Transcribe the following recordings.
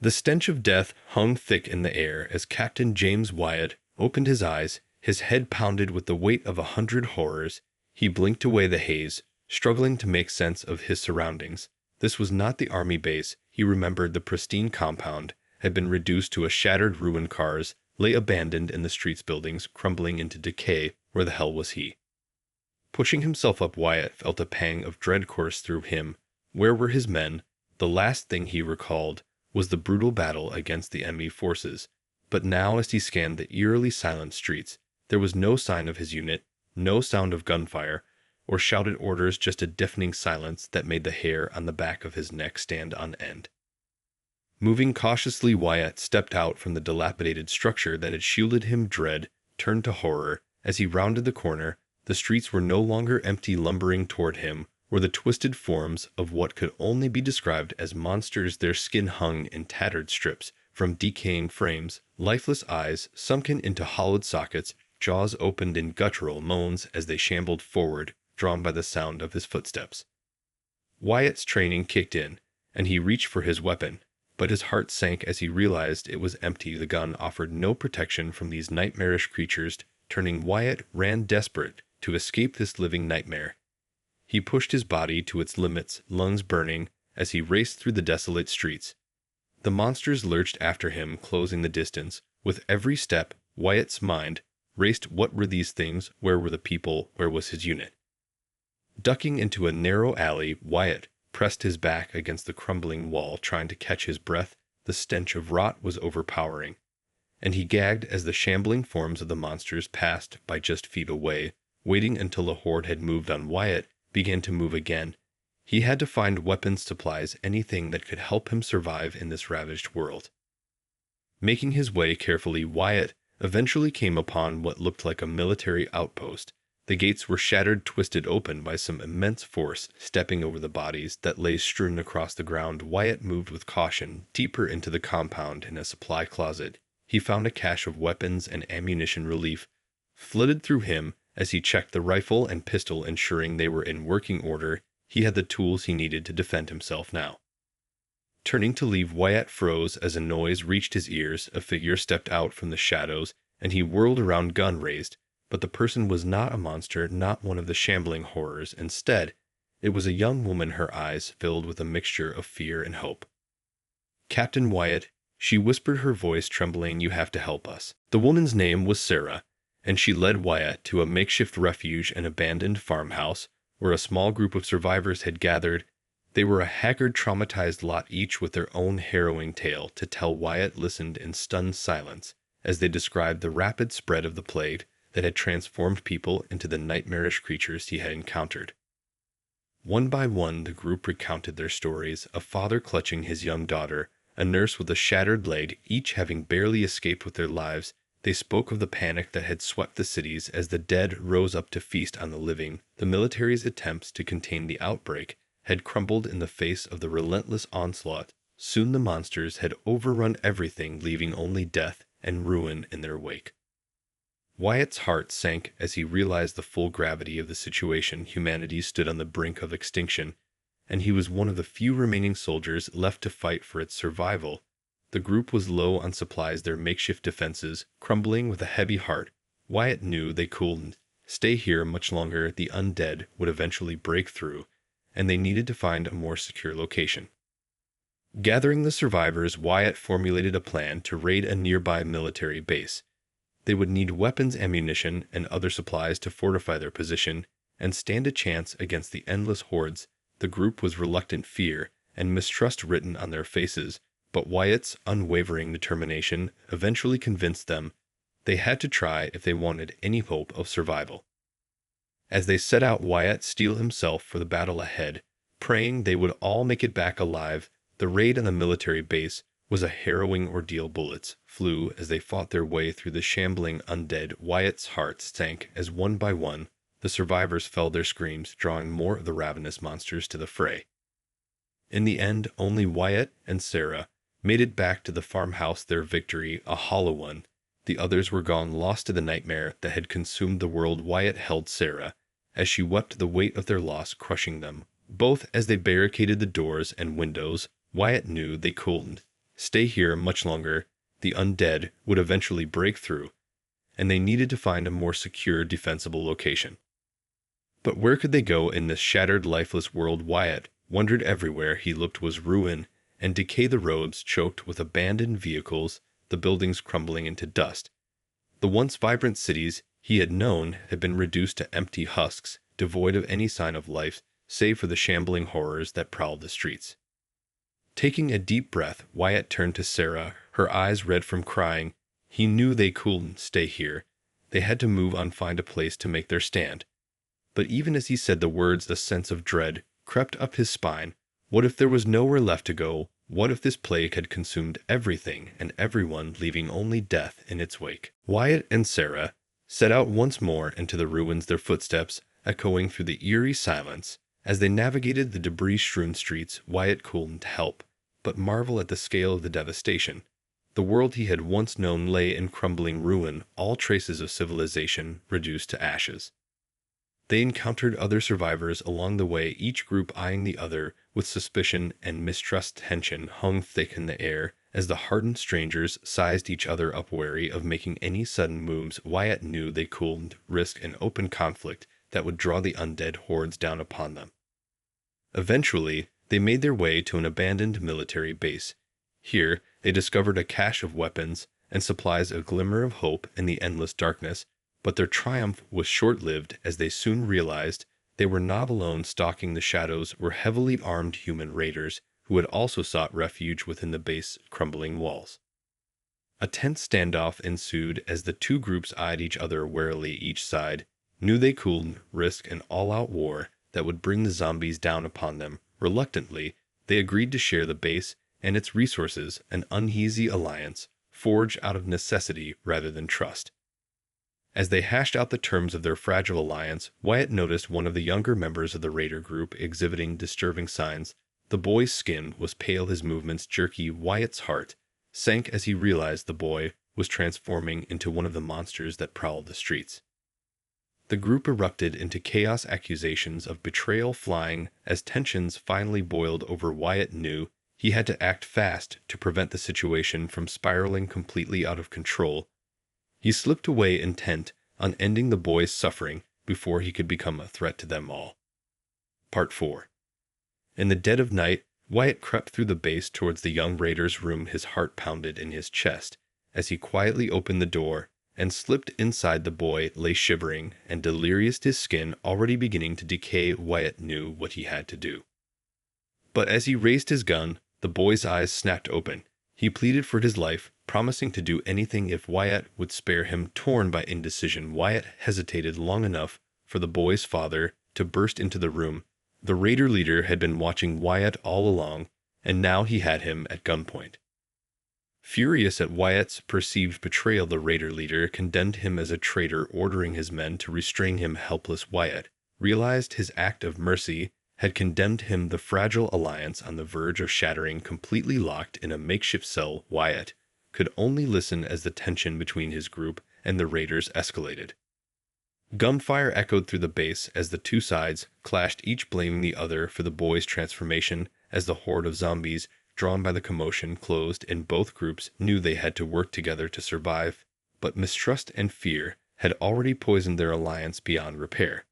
The stench of death hung thick in the air as Captain James Wyatt opened his eyes, his head pounded with the weight of 100 horrors. He blinked away the haze, struggling to make sense of his surroundings. This was not the army base. He remembered the pristine compound had been reduced to a shattered ruined cars, lay abandoned in the streets, buildings crumbling into decay. Where the hell was he? Pushing himself up, Wyatt felt a pang of dread course through him. Where were his men? The last thing he recalled was the brutal battle against the enemy forces. But now, as he scanned the eerily silent streets, there was no sign of his unit, no sound of gunfire or shouted orders, just a deafening silence that made the hair on the back of his neck stand on end. Moving cautiously, Wyatt stepped out from the dilapidated structure that had shielded him. Dread turned to horror as he rounded the corner. The streets were no longer empty. Lumbering toward him were the twisted forms of what could only be described as monsters. Their skin hung in tattered strips from decaying frames, lifeless eyes sunken into hollowed sockets, jaws opened in guttural moans as they shambled forward, drawn by the sound of his footsteps. Wyatt's training kicked in, and he reached for his weapon, but his heart sank as he realized it was empty. The gun offered no protection from these nightmarish creatures. Turning, Wyatt ran, desperate to escape this living nightmare. He pushed his body to its limits, lungs burning, as he raced through the desolate streets. The monsters lurched after him, closing the distance. With every step, Wyatt's mind raced. What were these things? Where were the people? Where was his unit? Ducking into a narrow alley, Wyatt pressed his back against the crumbling wall, trying to catch his breath. The stench of rot was overpowering, and he gagged as the shambling forms of the monsters passed by just feet away. Waiting until the horde had moved on, Wyatt began to move again. He had to find weapons, supplies, anything that could help him survive in this ravaged world. Making his way carefully, Wyatt eventually came upon what looked like a military outpost. The gates were shattered, twisted open by some immense force. Stepping over the bodies that lay strewn across the ground, Wyatt moved with caution deeper into the compound. In a supply closet, he found a cache of weapons and ammunition. Relief flooded through him as he checked the rifle and pistol, ensuring they were in working order. He had the tools he needed to defend himself now. Turning to leave, Wyatt froze as a noise reached his ears. A figure stepped out from the shadows, and he whirled around, gun raised. But the person was not a monster, not one of the shambling horrors. Instead, it was a young woman, her eyes filled with a mixture of fear and hope. "Captain Wyatt," she whispered, her voice trembling, "you have to help us." The woman's name was Sarah, and she led Wyatt to a makeshift refuge, an abandoned farmhouse, where a small group of survivors had gathered. They were a haggard, traumatized lot, each with their own harrowing tale to tell. Wyatt listened in stunned silence as they described the rapid spread of the plague that had transformed people into the nightmarish creatures he had encountered. One by one, the group recounted their stories: a father clutching his young daughter, a nurse with a shattered leg, each having barely escaped with their lives. They spoke of the panic that had swept the cities as the dead rose up to feast on the living. The military's attempts to contain the outbreak had crumbled in the face of the relentless onslaught. Soon the monsters had overrun everything, leaving only death and ruin in their wake. Wyatt's heart sank as he realized the full gravity of the situation. Humanity stood on the brink of extinction, and he was one of the few remaining soldiers left to fight for its survival. The group was low on supplies, their makeshift defenses crumbling. With a heavy heart, Wyatt knew they couldn't stay here much longer. The undead would eventually break through, and they needed to find a more secure location. Gathering the survivors, Wyatt formulated a plan to raid a nearby military base. They would need weapons, ammunition, and other supplies to fortify their position and stand a chance against the endless hordes. The group was reluctant, fear and mistrust written on their faces, but Wyatt's unwavering determination eventually convinced them they had to try if they wanted any hope of survival. As they set out, Wyatt steeled himself for the battle ahead, praying they would all make it back alive. The raid on the military base was a harrowing ordeal. Bullets flew as they fought their way through the shambling undead. Wyatt's heart sank as one by one the survivors fell, their screams drawing more of the ravenous monsters to the fray. In the end, only Wyatt and Sarah made it back to the farmhouse, their victory a hollow one. The others were gone, lost to the nightmare that had consumed the world. Wyatt held Sarah as she wept, the weight of their loss crushing them both. As they barricaded the doors and windows, Wyatt knew they couldn't stay here much longer, the undead would eventually break through, and they needed to find a more secure, defensible location. But where could they go in this shattered, lifeless world? Wyatt wondered. Everywhere he looked was ruin and decay, the roads choked with abandoned vehicles, the buildings crumbling into dust. The once vibrant cities he had known had been reduced to empty husks, devoid of any sign of life save for the shambling horrors that prowled the streets. Taking a deep breath, Wyatt turned to Sarah, her eyes red from crying. He knew they couldn't stay here. They had to move on, find a place to make their stand. But even as he said the words, a sense of dread crept up his spine. What if there was nowhere left to go? What if this plague had consumed everything and everyone, leaving only death in its wake? Wyatt and Sarah set out once more into the ruins, their footsteps echoing through the eerie silence. As they navigated the debris-strewn streets, Wyatt couldn't help but marvel at the scale of the devastation. The world he had once known lay in crumbling ruin, all traces of civilization reduced to ashes. They encountered other survivors along the way, each group eyeing the other with suspicion and mistrust. Tension hung thick in the air as the hardened strangers sized each other up, wary of making any sudden moves. Wyatt knew they couldn't risk an open conflict that would draw the undead hordes down upon them. Eventually, they made their way to an abandoned military base. Here, they discovered a cache of weapons and supplies, a glimmer of hope in the endless darkness. But their triumph was short-lived, as they soon realized they were not alone. Stalking the shadows were heavily armed human raiders who had also sought refuge within the base's crumbling walls. A tense standoff ensued as the two groups eyed each other warily. Each side knew they couldn't risk an all-out war that would bring the zombies down upon them. Reluctantly, they agreed to share the base and its resources, an uneasy alliance forged out of necessity rather than trust. As they hashed out the terms of their fragile alliance, Wyatt noticed one of the younger members of the raider group exhibiting disturbing signs. The boy's skin was pale, his movements jerky. Wyatt's heart sank as he realized the boy was transforming into one of the monsters that prowled the streets. The group erupted into chaos, accusations of betrayal flying as tensions finally boiled over. Wyatt knew he had to act fast to prevent the situation from spiraling completely out of control. He slipped away, intent on ending the boy's suffering before he could become a threat to them all. Part 4. In the dead of night, Wyatt crept through the base towards the young raider's room. His heart pounded in his chest as he quietly opened the door and slipped inside. The boy lay shivering and delirious, his skin already beginning to decay. Wyatt knew what he had to do. But as he raised his gun, the boy's eyes snapped open. He pleaded for his life, promising to do anything if Wyatt would spare him. Torn by indecision, Wyatt hesitated long enough for the boy's father to burst into the room. The raider leader had been watching Wyatt all along, and now he had him at gunpoint. Furious at Wyatt's perceived betrayal, the raider leader condemned him as a traitor, ordering his men to restrain him. Helpless Wyatt realized his act of mercy had condemned him, the fragile alliance on the verge of shattering. Completely locked in a makeshift cell, Wyatt could only listen as the tension between his group and the raiders escalated. Gunfire echoed through the base as the two sides clashed, each blaming the other for the boy's transformation. As the horde of zombies, drawn by the commotion, closed in, both groups knew they had to work together to survive, but mistrust and fear had already poisoned their alliance beyond repair.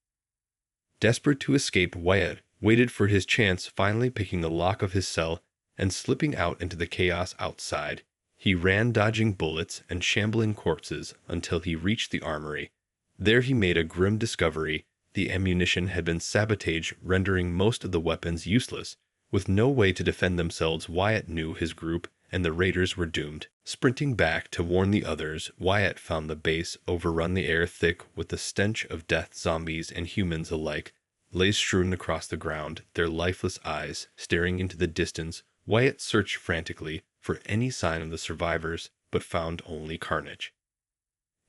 Desperate to escape, Wyatt waited for his chance, finally picking the lock of his cell and slipping out into the chaos outside. He ran, dodging bullets and shambling corpses until he reached the armory. There he made a grim discovery. The ammunition had been sabotaged, rendering most of the weapons useless. With no way to defend themselves, Wyatt knew his group and the raiders were doomed. Sprinting back to warn the others, Wyatt found the base overrun, the air thick with the stench of death. Zombies and humans alike lay strewn across the ground, their lifeless eyes staring into the distance. Wyatt searched frantically for any sign of the survivors, but found only carnage.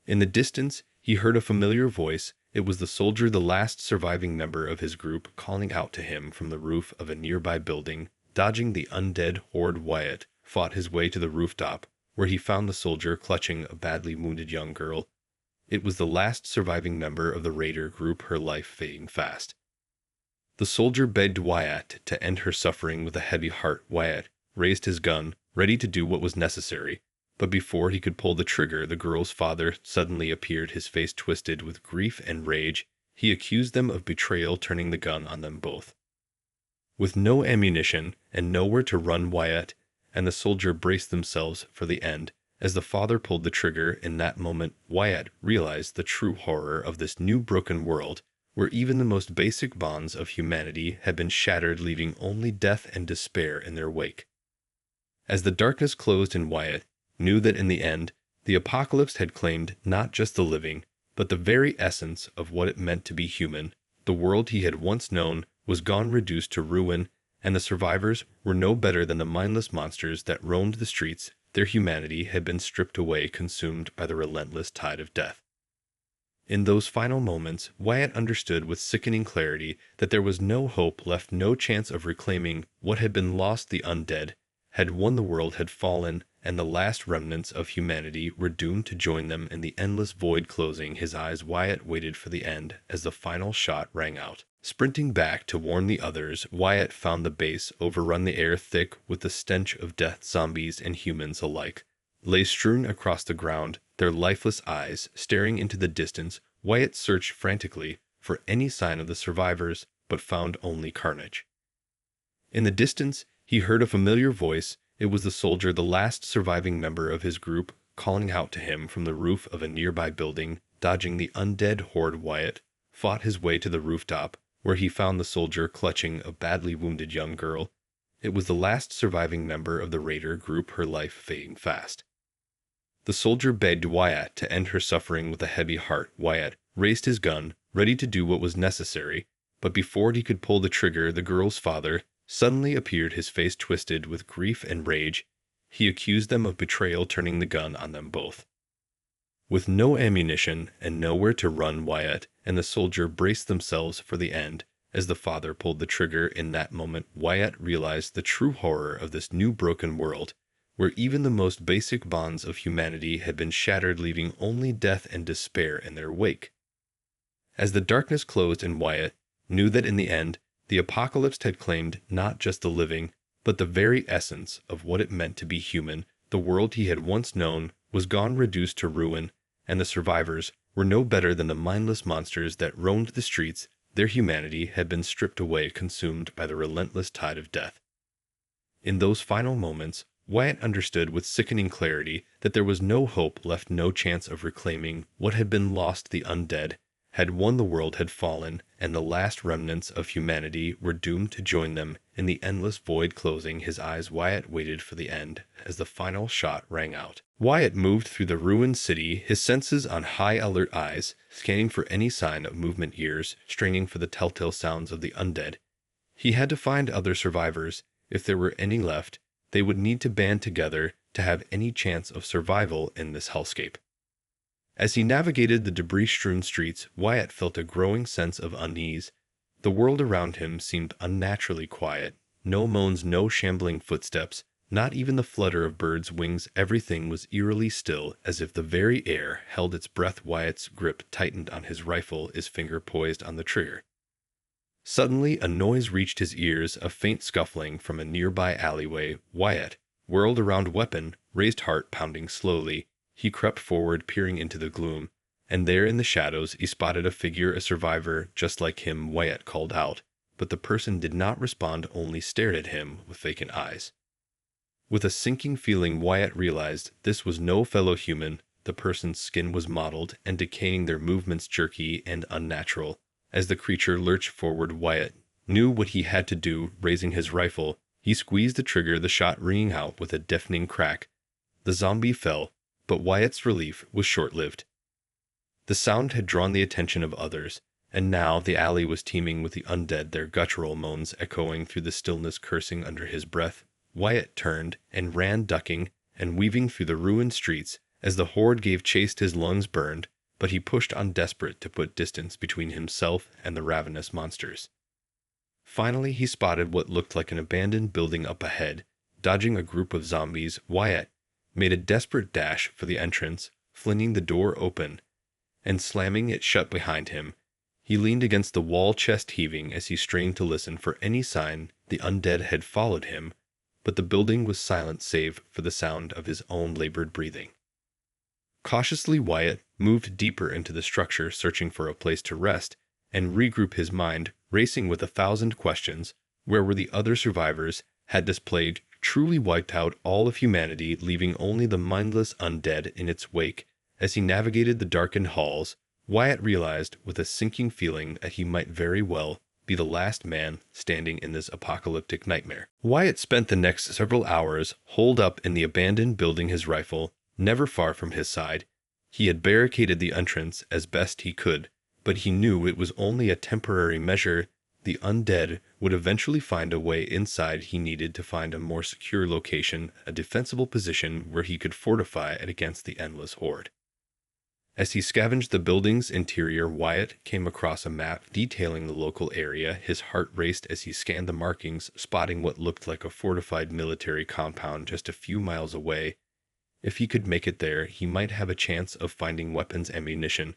In the distance, he heard a familiar voice. It was the soldier, the last surviving member of his group, calling out to him from the roof of a nearby building. Dodging the undead horde, Wyatt fought his way to the rooftop, where he found the soldier clutching a badly wounded young girl. It was the last surviving member of the raider group, her life fading fast. The soldier begged Wyatt to end her suffering with a heavy heart. Wyatt raised his gun, ready to do what was necessary. But before he could pull the trigger, the girl's father suddenly appeared, his face twisted with grief and rage. He accused them of betrayal, turning the gun on them both. With no ammunition and nowhere to run, Wyatt and the soldier braced themselves for the end. As the father pulled the trigger, in that moment, Wyatt realized the true horror of this new broken world, where even the most basic bonds of humanity had been shattered, leaving only death and despair in their wake. As the darkness closed in, Wyatt knew that in the end, the apocalypse had claimed not just the living, but the very essence of what it meant to be human. The world he had once known was gone, reduced to ruin, and the survivors were no better than the mindless monsters that roamed the streets. Their humanity had been stripped away, consumed by the relentless tide of death. In those final moments, Wyatt understood with sickening clarity that there was no hope left, no chance of reclaiming what had been lost. The undead had won, the world had fallen, and the last remnants of humanity were doomed to join them in the endless void. Closing his eyes, Wyatt waited for the end as the final shot rang out. Sprinting back to warn the others, Wyatt found the base overrun, the air thick with the stench of death. Zombies and humans alike lay strewn across the ground, their lifeless eyes staring into the distance. Wyatt searched frantically for any sign of the survivors, but found only carnage. In the distance, he heard a familiar voice. It was the soldier, the last surviving member of his group, calling out to him from the roof of a nearby building. Dodging the undead horde, Wyatt fought his way to the rooftop, where he found the soldier clutching a badly wounded young girl. It was the last surviving member of the raider group, her life fading fast. The soldier begged Wyatt to end her suffering with a heavy heart. Wyatt raised his gun, ready to do what was necessary, but before he could pull the trigger, the girl's father suddenly appeared, his face twisted with grief and rage. He accused them of betrayal, turning the gun on them both. With no ammunition and nowhere to run, Wyatt and the soldier braced themselves for the end. As the father pulled the trigger, in that moment, Wyatt realized the true horror of this new broken world, where even the most basic bonds of humanity had been shattered, leaving only death and despair in their wake. As the darkness closed in, Wyatt knew that in the end, the apocalypse had claimed not just the living, but the very essence of what it meant to be human. The world he had once known was gone, reduced to ruin, and the survivors were no better than the mindless monsters that roamed the streets. Their humanity had been stripped away, consumed by the relentless tide of death. In those final moments, Wyatt understood with sickening clarity that there was no hope left, no chance of reclaiming what had been lost. The undead had won, the world had fallen, and the last remnants of humanity were doomed to join them in the endless void. Closing his eyes, Wyatt waited for the end as the final shot rang out. Wyatt moved through the ruined city, his senses on high alert, eyes scanning for any sign of movement, ears straining for the telltale sounds of the undead. He had to find other survivors. If there were any left, they would need to band together to have any chance of survival in this hellscape. As he navigated the debris-strewn streets, Wyatt felt a growing sense of unease. The world around him seemed unnaturally quiet. No moans, no shambling footsteps, not even the flutter of birds' wings. Everything was eerily still, as if the very air held its breath. Wyatt's grip tightened on his rifle, his finger poised on the trigger. Suddenly, a noise reached his ears, a faint scuffling from a nearby alleyway. Wyatt whirled around, weapon raised, heart pounding slowly. He crept forward, peering into the gloom, and there in the shadows he spotted a figure, a survivor just like him. Wyatt called out, but the person did not respond, only stared at him with vacant eyes. With a sinking feeling, Wyatt realized this was no fellow human. The person's skin was mottled and decaying, their movements jerky and unnatural. As the creature lurched forward, Wyatt knew what he had to do. Raising his rifle, he squeezed the trigger, the shot ringing out with a deafening crack. The zombie fell, but Wyatt's relief was short-lived. The sound had drawn the attention of others, and now the alley was teeming with the undead, their guttural moans echoing through the stillness. Cursing under his breath, Wyatt turned and ran, ducking and weaving through the ruined streets. As the horde gave chase, his lungs burned, but he pushed on, desperate to put distance between himself and the ravenous monsters. Finally, he spotted what looked like an abandoned building up ahead. Dodging a group of zombies, Wyatt made a desperate dash for the entrance, flinging the door open and slamming it shut behind him. He leaned against the wall, chest heaving, as he strained to listen for any sign. The undead had followed him, but the building was silent save for the sound of his own labored breathing. Cautiously, Wyatt moved deeper into the structure, searching for a place to rest and regroup his mind, racing with 1,000 questions. Where were the other survivors? Had this plague truly wiped out all of humanity, leaving only the mindless undead in its wake? As he navigated the darkened halls, Wyatt realized with a sinking feeling that he might very well be the last man standing in this apocalyptic nightmare. Wyatt spent the next several hours holed up in the abandoned building, his rifle never far from his side. He had barricaded the entrance as best he could, but he knew it was only a temporary measure. The undead would eventually find a way inside. He needed to find a more secure location, a defensible position where he could fortify it against the endless horde. As he scavenged the building's interior, Wyatt came across a map detailing the local area. His heart raced as he scanned the markings, spotting what looked like a fortified military compound just a few miles away. If he could make it there, he might have a chance of finding weapons, ammunition,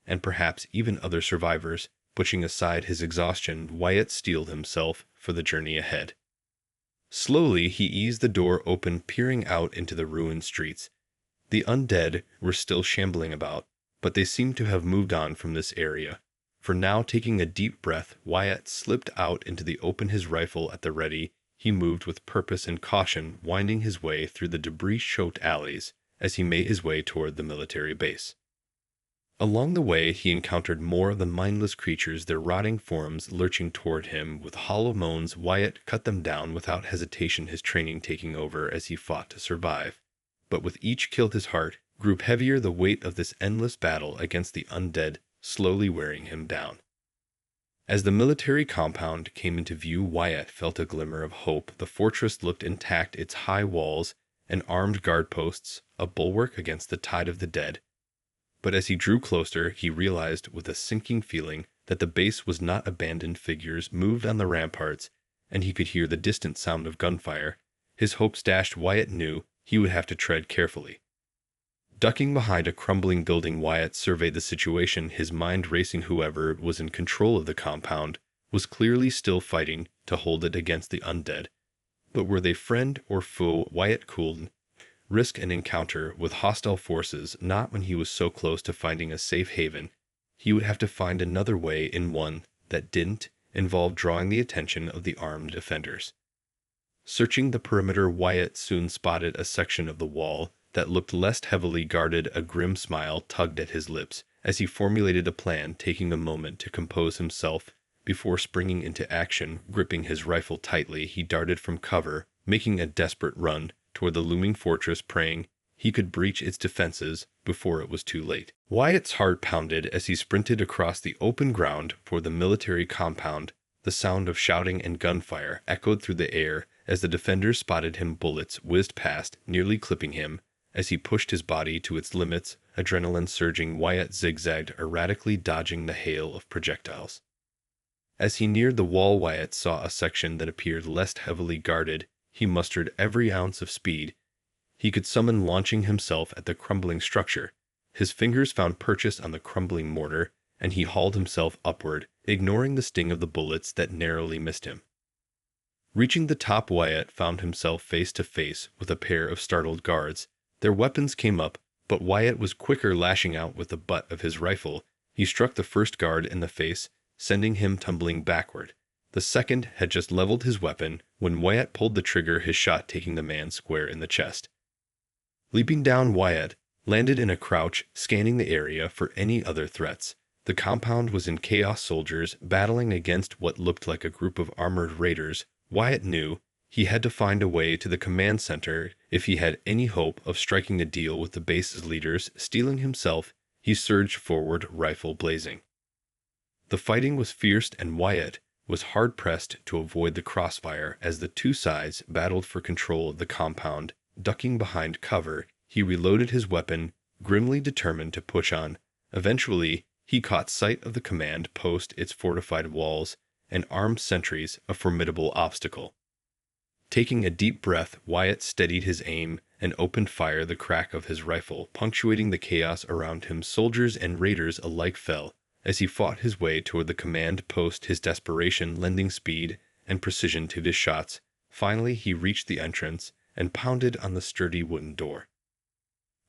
and perhaps even other survivors. Pushing aside his exhaustion, Wyatt steeled himself for the journey ahead. Slowly, he eased the door open, peering out into the ruined streets. The undead were still shambling about, but they seemed to have moved on from this area. For now, taking a deep breath, Wyatt slipped out into the open, his rifle at the ready. He moved with purpose and caution, winding his way through the debris-choked alleys as he made his way toward the military base. Along the way, he encountered more of the mindless creatures, their rotting forms lurching toward him. With hollow moans, Wyatt cut them down without hesitation, his training taking over as he fought to survive. But with each kill, his heart grew heavier, the weight of this endless battle against the undead slowly wearing him down. As the military compound came into view, Wyatt felt a glimmer of hope. The fortress looked intact, its high walls and armed guard posts a bulwark against the tide of the dead. But as he drew closer, he realized with a sinking feeling that the base was not abandoned. Figures moved on the ramparts, and he could hear the distant sound of gunfire. His hopes dashed. Wyatt knew he would have to tread carefully. Ducking behind a crumbling building, Wyatt surveyed the situation, his mind racing. Whoever was in control of the compound was clearly still fighting to hold it against the undead. But were they friend or foe? Wyatt cooled. Risk an encounter with hostile forces, not when he was so close to finding a safe haven. He would have to find another way, in one that didn't involve drawing the attention of the armed defenders. Searching the perimeter, Wyatt soon spotted a section of the wall that looked less heavily guarded. A grim smile tugged at his lips as he formulated a plan, taking a moment to compose himself before springing into action. Gripping his rifle tightly, he darted from cover, making a desperate run toward the looming fortress, praying he could breach its defenses before it was too late. Wyatt's heart pounded as he sprinted across the open ground for the military compound. The sound of shouting and gunfire echoed through the air as the defenders spotted him. Bullets whizzed past, nearly clipping him. As he pushed his body to its limits, adrenaline surging, Wyatt zigzagged, erratically dodging the hail of projectiles. As he neared the wall, Wyatt saw a section that appeared less heavily guarded. He mustered every ounce of speed he could summon, launching himself at the crumbling structure. His fingers found purchase on the crumbling mortar, and he hauled himself upward, ignoring the sting of the bullets that narrowly missed him. Reaching the top, Wyatt found himself face to face with a pair of startled guards. Their weapons came up, but Wyatt was quicker, lashing out with the butt of his rifle. He struck the first guard in the face, sending him tumbling backward. The second had just leveled his weapon when Wyatt pulled the trigger, his shot taking the man square in the chest. Leaping down, Wyatt landed in a crouch, scanning the area for any other threats. The compound was in chaos, soldiers battling against what looked like a group of armored raiders. Wyatt knew he had to find a way to the command center if he had any hope of striking a deal with the base's leaders. Steeling himself, he surged forward, rifle blazing. The fighting was fierce, and Wyatt was hard-pressed to avoid the crossfire as the two sides battled for control of the compound. Ducking behind cover, he reloaded his weapon, grimly determined to push on. Eventually, he caught sight of the command post, its fortified walls and armed sentries, a formidable obstacle. Taking a deep breath, Wyatt steadied his aim and opened fire, the crack of his rifle punctuating the chaos around him. Soldiers and raiders alike fell as he fought his way toward the command post, his desperation lending speed and precision to his shots. Finally, he reached the entrance and pounded on the sturdy wooden door.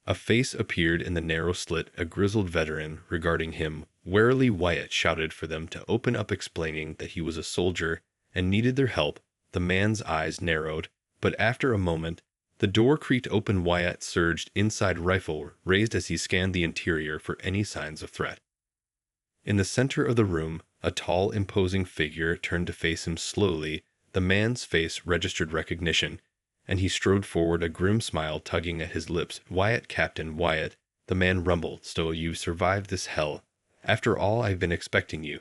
A face appeared in the narrow slit, a grizzled veteran. Regarding him warily, Wyatt shouted for them to open up, explaining that he was a soldier and needed their help. The man's eyes narrowed, but after a moment, the door creaked open. Wyatt surged inside, rifle raised as he scanned the interior for any signs of threat. In the center of the room, a tall, imposing figure turned to face him slowly. The man's face registered recognition, and he strode forward, a grim smile tugging at his lips. "Wyatt, Captain Wyatt," the man rumbled. "So you've survived this hell. After all, I've been expecting you."